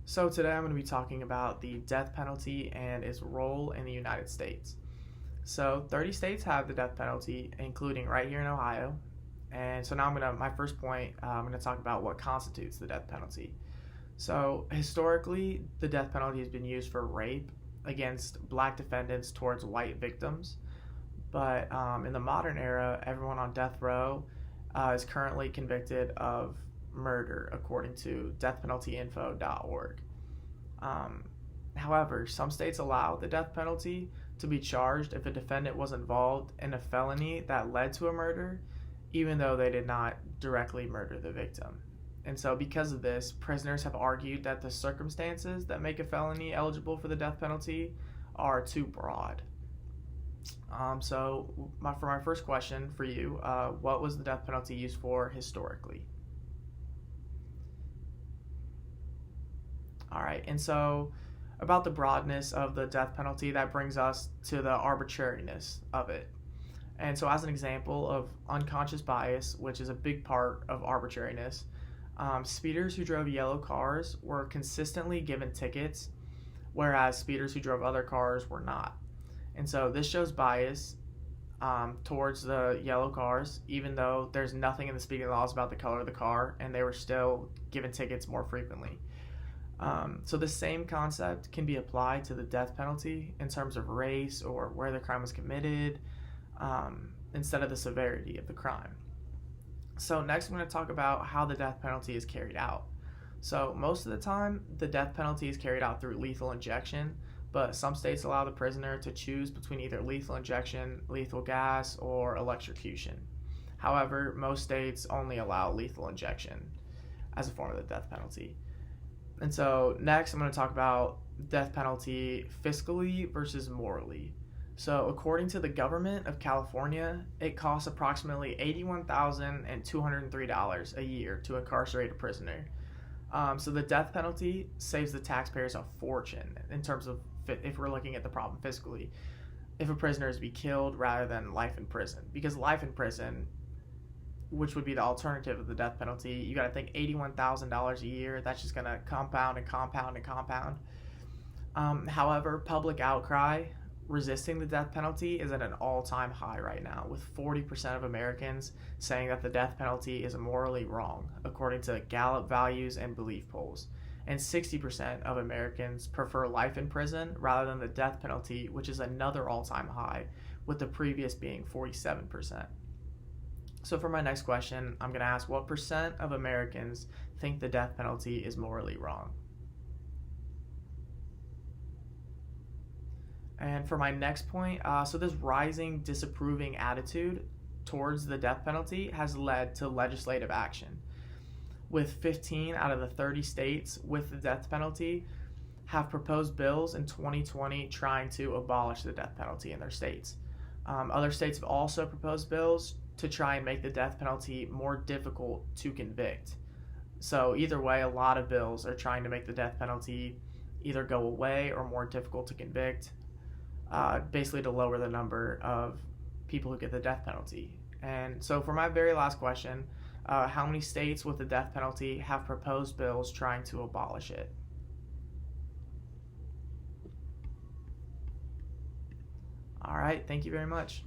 So today I'm going to be talking about the death penalty and its role in the United States. So 30 states have the death penalty, including right here in Ohio. And so now my first point, I'm going to talk about what constitutes the death penalty. So historically, the death penalty has been used for rape against black defendants towards white victims. But in the modern era, everyone on death row is currently convicted of murder, according to deathpenaltyinfo.org. Um, However, some states allow the death penalty to be charged if a defendant was involved in a felony that led to a murder, even though they did not directly murder the victim. And so, because of this, prisoners have argued that the circumstances that make a felony eligible for the death penalty are too broad. For my first question for you, what was the death penalty used for historically? All right, and so about the broadness of the death penalty, that brings us to the arbitrariness of it. And so, as an example of unconscious bias, which is a big part of arbitrariness, speeders who drove yellow cars were consistently given tickets, whereas speeders who drove other cars were not. And so, this shows bias towards the yellow cars, even though there's nothing in the speeding laws about the color of the car, and they were still given tickets more frequently. So the same concept can be applied to the death penalty in terms of race or where the crime was committed, instead of the severity of the crime. So next I'm going to talk about how the death penalty is carried out. So most of the time, the death penalty is carried out through lethal injection, but some states allow the prisoner to choose between either lethal injection, lethal gas, or electrocution. However, most states only allow lethal injection as a form of the death penalty. And so next I'm going to talk about death penalty fiscally versus morally. So according to the government of California, it costs approximately $81,203 a year to incarcerate a prisoner. So the death penalty saves the taxpayers a fortune in terms of if we're looking at the problem fiscally, if a prisoner is to be killed rather than life in prison. Because life in prison, which would be the alternative of the death penalty, you got to think $81,000 a year. That's just going to compound and compound and compound. However, public outcry resisting the death penalty is at an all-time high right now, with 40% of Americans saying that the death penalty is morally wrong, according to Gallup Values and Belief polls. And 60% of Americans prefer life in prison rather than the death penalty, which is another all-time high, with the previous being 47%. So for my next question, I'm going to ask, what percent of Americans think the death penalty is morally wrong? And for my next point, so this rising disapproving attitude towards the death penalty has led to legislative action, with 15 out of the 30 states with the death penalty have proposed bills in 2020 trying to abolish the death penalty in their states. Other states have also proposed bills to try and make the death penalty more difficult to convict. So either way, a lot of bills are trying to make the death penalty either go away or more difficult to convict, basically to lower the number of people who get the death penalty. And so for my very last question, how many states with the death penalty have proposed bills trying to abolish it? All right, thank you very much.